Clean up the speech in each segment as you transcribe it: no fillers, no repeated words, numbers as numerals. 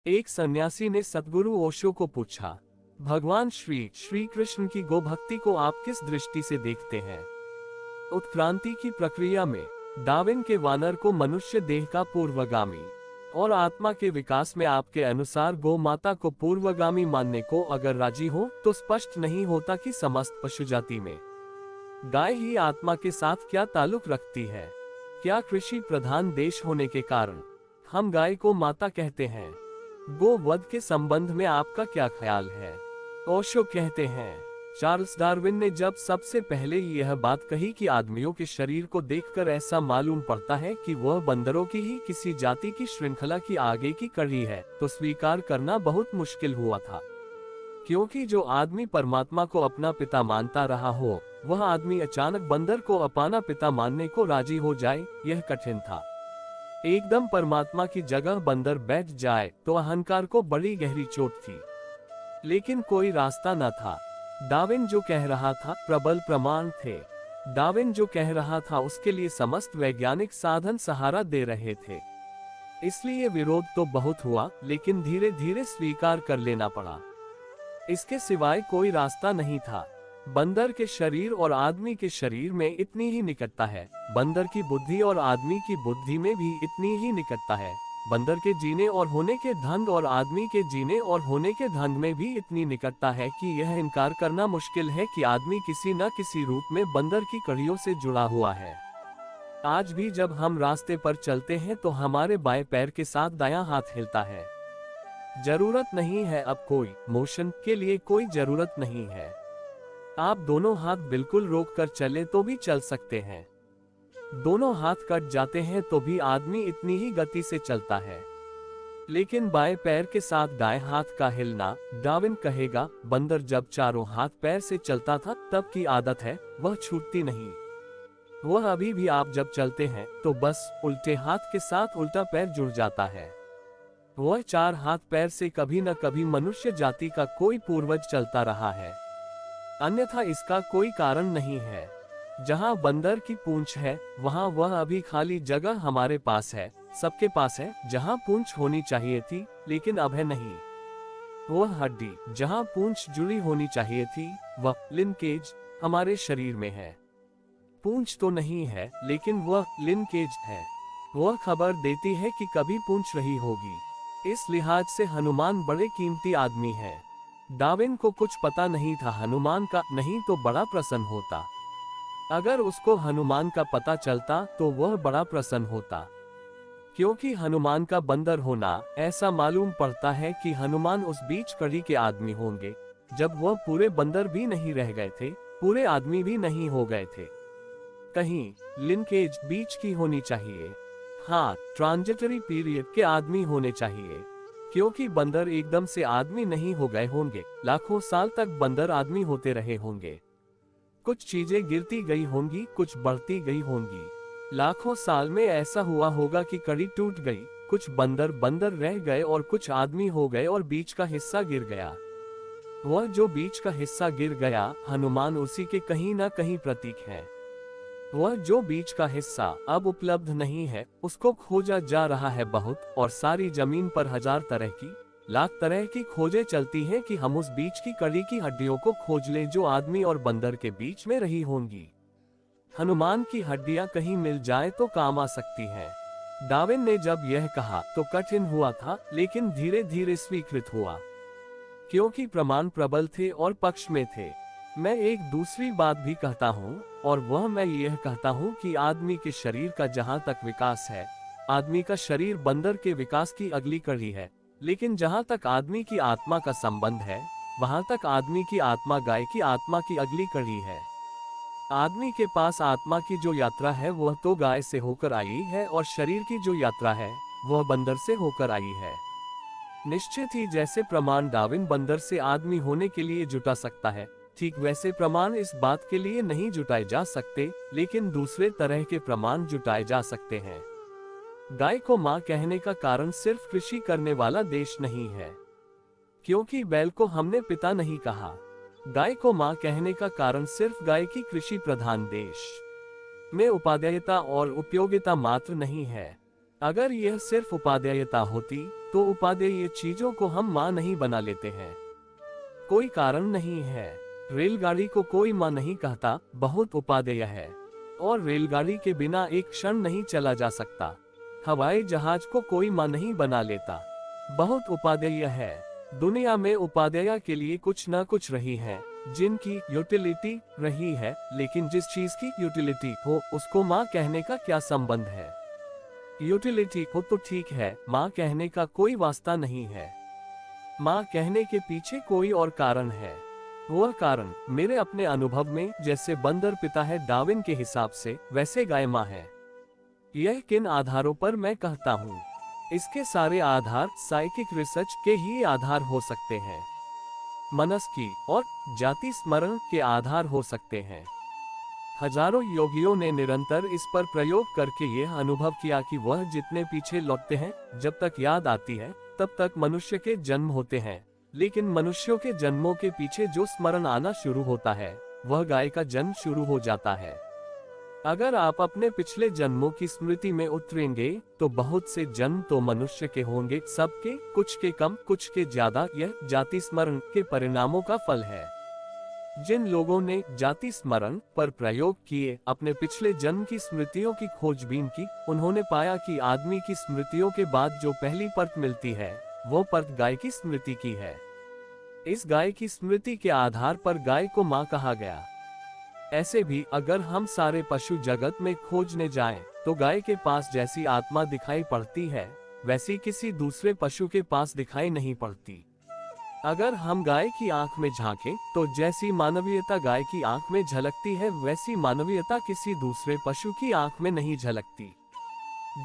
एक सन्यासी ने सद्गुरु ओशो को पूछा, भगवान श्री कृष्ण की गोभक्ति को आप किस दृष्टि से देखते हैं? उत्क्रांति की प्रक्रिया में डार्विन के वानर को मनुष्य देह का पूर्वगामी और आत्मा के विकास में आपके अनुसार गौ माता को पूर्वगामी मानने को अगर राजी हो तो स्पष्ट नहीं होता कि समस्त पशु जाति में गाय ही आत्मा के साथ क्या ताल्लुक रखती है। क्या कृषि प्रधान देश होने के कारण हम गाय को माता कहते हैं? गोवध के संबंध में आपका क्या ख्याल है? ओशो कहते हैं, चार्ल्स डार्विन ने जब सबसे पहले यह बात कही कि आदमियों के शरीर को देखकर ऐसा मालूम पड़ता है कि वह बंदरों की ही किसी जाति की श्रृंखला की आगे की कड़ी है, तो स्वीकार करना बहुत मुश्किल हुआ था। क्योंकि जो आदमी परमात्मा को अपना पिता मानता रहा हो, वह आदमी अचानक बंदर को अपना पिता मानने को राजी हो जाए, यह कठिन था। एकदम परमात्मा की जगह बंदर बैठ जाए तो अहंकार को बड़ी गहरी चोट थी, लेकिन कोई रास्ता न था। डार्विन जो कह रहा था प्रबल प्रमाण थे। डार्विन जो कह रहा था उसके लिए समस्त वैज्ञानिक साधन सहारा दे रहे थे। इसलिए विरोध तो बहुत हुआ, लेकिन धीरे धीरे स्वीकार कर लेना पड़ा। इसके सिवाय कोई रास्ता नहीं था। बंदर के शरीर और आदमी के शरीर में इतनी ही निकटता है, बंदर की बुद्धि और आदमी की बुद्धि में भी इतनी ही निकटता है। बंदर के जीने और होने के ढंग और आदमी के जीने और होने के ढंग में भी इतनी निकटता है कि यह इनकार करना मुश्किल है कि आदमी किसी न किसी रूप में बंदर की कड़ियों से जुड़ा हुआ है। आज भी जब हम रास्ते पर चलते हैं तो हमारे बाएं पैर के साथ दायां हाथ हिलता है। जरूरत नहीं है अब कोई मोशन के लिए, कोई जरूरत नहीं है। आप दोनों हाथ बिल्कुल रोक कर चले तो भी चल सकते हैं। दोनों हाथ कट जाते हैं तो भी आदमी इतनी ही गति से चलता है। लेकिन बाएं पैर के साथ दाएं हाथ का हिलना, डार्विन कहेगा, बंदर जब चारों हाथ पैर से चलता था तब की आदत है, वह छूटती नहीं। वह अभी भी आप जब चलते हैं तो बस उल्टे हाथ के साथ उल्टा पैर जुड़ जाता है। वह चार हाथ पैर से कभी न कभी मनुष्य जाति का कोई पूर्वज चलता रहा है, अन्यथा इसका कोई कारण नहीं है। जहाँ बंदर की पूंछ है वहाँ वह अभी खाली जगह हमारे पास है, सबके पास है। जहाँ पूंछ होनी चाहिए थी लेकिन अब है नहीं, वह हड्डी जहाँ पूंछ जुड़ी होनी चाहिए थी, वह लिंकेज हमारे शरीर में है। पूंछ तो नहीं है लेकिन वह लिंकेज है। वह खबर देती है कि कभी पूंछ रही होगी। इस लिहाज से हनुमान बड़े कीमती आदमी है। डार्विन को कुछ पता नहीं था हनुमान का, नहीं तो बड़ा प्रसन्न होता। अगर उसको हनुमान का पता चलता तो वह बड़ा प्रसन्न होता, क्योंकि हनुमान का बंदर होना ऐसा मालूम पड़ता है कि हनुमान उस बीच कड़ी के आदमी होंगे जब वह पूरे बंदर भी नहीं रह गए थे, पूरे आदमी भी नहीं हो गए थे। कहीं लिंकेज बीच की होनी चाहिए। हाँ, ट्रांजिटरी पीरियड के आदमी होने चाहिए, क्योंकि बंदर एकदम से आदमी नहीं हो गए होंगे। लाखों साल तक बंदर आदमी होते रहे होंगे। कुछ चीजें गिरती गई होंगी, कुछ बढ़ती गई होंगी। लाखों साल में ऐसा हुआ होगा कि कड़ी टूट गई, कुछ बंदर बंदर रह गए और कुछ आदमी हो गए और बीच का हिस्सा गिर गया। वह जो बीच का हिस्सा गिर गया, हनुमान उसी के कहीं ना कहीं प्रतीक है। वह जो बीच का हिस्सा अब उपलब्ध नहीं है, उसको खोजा जा रहा है बहुत, और सारी जमीन पर हजार तरह की, लाख तरह की खोजें चलती हैं कि हम उस बीच की कड़ी की हड्डियों को खोज लें जो आदमी और बंदर के बीच में रही होंगी। हनुमान की हड्डियां कहीं मिल जाए तो काम आ सकती हैं। डार्विन ने जब यह कहा तो कठिन हुआ था, लेकिन धीरे धीरे स्वीकृत हुआ, क्योंकि प्रमाण प्रबल थे और पक्ष में थे। मैं एक दूसरी बात भी कहता हूँ, और वह मैं यह कहता हूँ कि आदमी के शरीर का जहाँ तक विकास है, आदमी का शरीर बंदर के विकास की अगली कड़ी है, लेकिन जहाँ तक आदमी की आत्मा का संबंध है, वहाँ तक आदमी की आत्मा गाय की आत्मा की अगली कड़ी है। आदमी के पास आत्मा की जो यात्रा है वह तो गाय से होकर आई है, और शरीर की जो यात्रा है वह बंदर से होकर आई है। निश्चित ही जैसे प्रमाण डार्विन बंदर से आदमी होने के लिए जुटा सकता है, ठीक वैसे प्रमाण इस बात के लिए नहीं जुटाए जा सकते, लेकिन दूसरे तरह के प्रमाण जुटाए जा सकते हैं। गाय को मां कहने का कारण सिर्फ कृषि करने वाला देश नहीं है, क्योंकि बैल को हमने पिता नहीं कहा। गाय को मां कहने का कारण सिर्फ गाय की कृषि प्रधान देश में उपादेयता और उपयोगिता मात्र नहीं है। अगर यह सिर्फ उपादेयता होती तो उपादेय चीजों को हम मां नहीं बना लेते हैं। कोई कारण नहीं है। रेलगाड़ी को कोई मां नहीं कहता, बहुत उपादेय है। और रेलगाड़ी के बिना एक क्षण नहीं चला जा सकता। हवाई जहाज को कोई मां नहीं बना लेता, बहुत उपादेय है। दुनिया में उपादेय के लिए कुछ न कुछ रही है, जिनकी यूटिलिटी रही है, लेकिन जिस चीज की यूटिलिटी हो उसको मां कहने का क्या संबंध है? यूटिलिटी हो तो ठीक है, मां कहने का कोई वास्ता नहीं है। मां कहने के पीछे कोई और कारण है। वह कारण मेरे अपने अनुभव में जैसे बंदर पिता है डार्विन के हिसाब से, वैसे गाय मां है। यह किन आधारों पर मैं कहता हूँ? इसके सारे आधार साइकिक रिसर्च के ही आधार हो सकते हैं, मनस्की और जाति स्मरण के आधार हो सकते हैं। हजारों योगियों ने निरंतर इस पर प्रयोग करके यह अनुभव किया कि वह जितने पीछे लौटते हैं, जब तक याद आती है तब तक मनुष्य के जन्म होते हैं, लेकिन मनुष्यों के जन्मों के पीछे जो स्मरण आना शुरू होता है, वह गाय का जन्म शुरू हो जाता है। अगर आप अपने पिछले जन्मों की स्मृति में उतरेंगे तो बहुत से जन्म तो मनुष्य के होंगे, सबके, कुछ के कम कुछ के ज्यादा। यह जाति स्मरण के परिणामों का फल है। जिन लोगों ने जाति स्मरण पर प्रयोग किए, अपने पिछले जन्म की स्मृतियों की खोजबीन की, उन्होंने पाया कि आदमी की स्मृतियों के बाद जो पहली परत मिलती है, वो परत गाय की स्मृति की है। इस गाय की स्मृति के आधार पर गाय को मां कहा गया। ऐसे भी अगर हम सारे पशु जगत में खोजने जाएं, तो गाय के पास जैसी आत्मा दिखाई पड़ती है, वैसी किसी दूसरे पशु के पास दिखाई नहीं पड़ती। अगर हम गाय की आंख में झांकें, तो जैसी मानवीयता गाय की आंख में झलकती है, वैसी मानवीयता किसी दूसरे पशु की आंख में नहीं झलकती।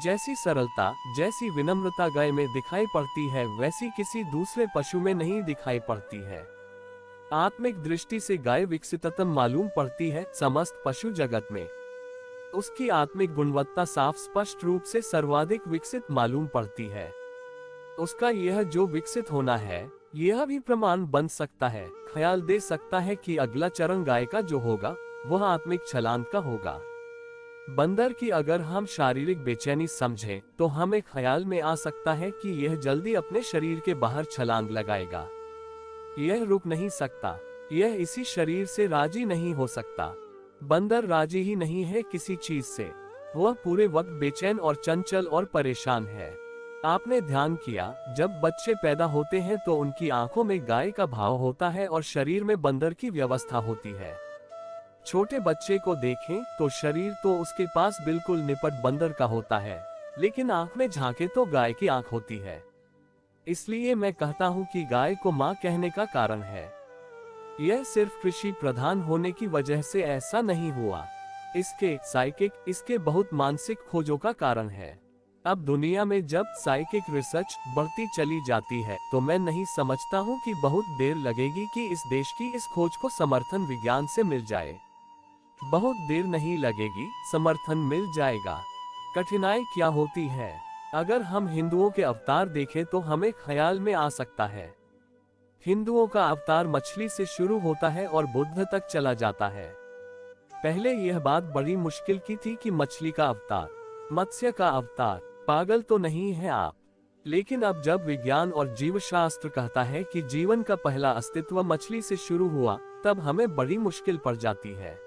जैसी सरलता, जैसी विनम्रता गाय में दिखाई पड़ती है, वैसी किसी दूसरे पशु में नहीं दिखाई पड़ती है। आत्मिक दृष्टि से गाय विकसिततम मालूम पड़ती है समस्त पशु जगत में। उसकी आत्मिक गुणवत्ता साफ स्पष्ट रूप से सर्वाधिक विकसित मालूम पड़ती है। उसका यह जो विकसित होना है, यह भी प्रमाण बन सकता है, ख्याल दे सकता है कि अगला चरण गाय का जो होगा, वह आत्मिक छलांग का होगा। बंदर की अगर हम शारीरिक बेचैनी समझें, तो हमें ख्याल में आ सकता है कि यह जल्दी अपने शरीर के बाहर छलांग लगाएगा। यह रुक नहीं सकता, यह इसी शरीर से राजी नहीं हो सकता। बंदर राजी ही नहीं है किसी चीज से, वह पूरे वक्त बेचैन और चंचल और परेशान है। आपने ध्यान किया, जब बच्चे पैदा होते हैं तो उनकी आंखों में गाय का भाव होता है और शरीर में बंदर की व्यवस्था होती है। छोटे बच्चे को देखें तो शरीर तो उसके पास बिल्कुल निपट बंदर का होता है, लेकिन आंख में झांके तो गाय की आंख होती है। इसलिए मैं कहता हूँ कि गाय को मां कहने का कारण है। यह सिर्फ कृषि प्रधान होने की वजह से ऐसा नहीं हुआ, इसके साइकिक, इसके बहुत मानसिक खोजों का कारण है। अब दुनिया में जब साइकिक रिसर्च बढ़ती चली जाती है, तो मैं नहीं समझता हूँ कि बहुत देर लगेगी कि इस देश की इस खोज को समर्थन विज्ञान से मिल जाए। बहुत देर नहीं लगेगी, समर्थन मिल जाएगा। कठिनाई क्या होती है? अगर हम हिंदुओं के अवतार देखें तो हमें ख्याल में आ सकता है। हिंदुओं का अवतार मछली से शुरू होता है और बुद्ध तक चला जाता है। पहले यह बात बड़ी मुश्किल की थी कि मछली का अवतार, मत्स्य का अवतार, पागल तो नहीं है आप? लेकिन अब जब विज्ञान और जीवशास्त्र कहता है कि जीवन का पहला अस्तित्व मछली से शुरू हुआ, तब हमें बड़ी मुश्किल पड़ जाती है।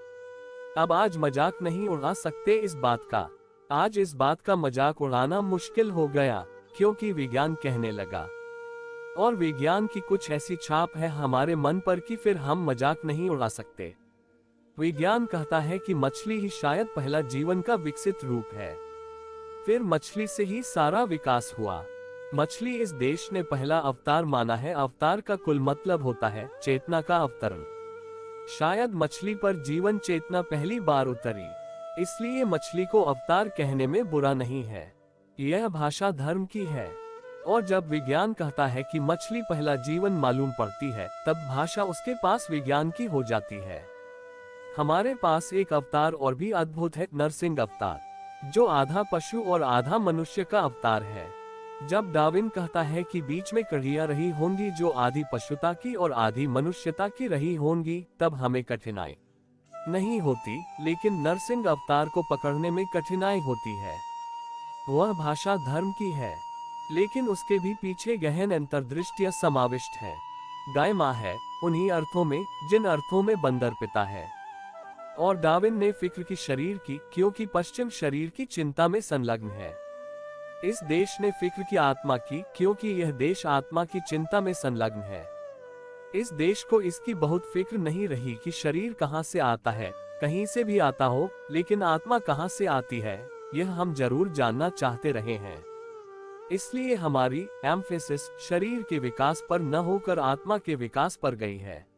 अब आज मजाक नहीं उड़ा सकते इस बात का। आज इस बात का मजाक उड़ाना मुश्किल हो गया, क्योंकि विज्ञान कहने लगा। और विज्ञान की कुछ ऐसी छाप है हमारे मन पर कि फिर हम मजाक नहीं उड़ा सकते। विज्ञान कहता है कि मछली ही शायद पहला जीवन का विकसित रूप है। फिर मछली से ही सारा विकास हुआ। मछली इस देश ने पहला अवतार माना है। अवतार का कुल मतलब होता है चेतना का अवतरण। शायद मछली पर जीवन चेतना पहली बार उतरी, इसलिए मछली को अवतार कहने में बुरा नहीं है। यह भाषा धर्म की है। और जब विज्ञान कहता है कि मछली पहला जीवन मालूम पड़ती है, तब भाषा उसके पास विज्ञान की हो जाती है। हमारे पास एक अवतार और भी अद्भुत है, नरसिंह अवतार, जो आधा पशु और आधा मनुष्य का अवतार है। जब डार्विन कहता है कि बीच में कड़ियां रही होंगी जो आधी पशुता की और आधी मनुष्यता की रही होंगी, तब हमें कठिनाई नहीं होती, लेकिन नरसिंह अवतार को पकड़ने में कठिनाई होती है। वह भाषा धर्म की है। लेकिन उसके भी पीछे गहन अंतर्दृष्टियां समाविष्ट हैं। गाय माँ है उन्हीं अर्थों में जिन अर्थों में बंदर पिता है। और डार्विन ने फिक्र की शरीर की, क्योंकि पश्चिम शरीर की चिंता में संलग्न है। इस देश ने फिक्र की आत्मा की, क्योंकि यह देश आत्मा की चिंता में संलग्न है। इस देश को इसकी बहुत फिक्र नहीं रही कि शरीर कहाँ से आता है, कहीं से भी आता हो, लेकिन आत्मा कहाँ से आती है यह हम जरूर जानना चाहते रहे हैं। इसलिए हमारी एम्फेसिस शरीर के विकास पर न होकर आत्मा के विकास पर गई है।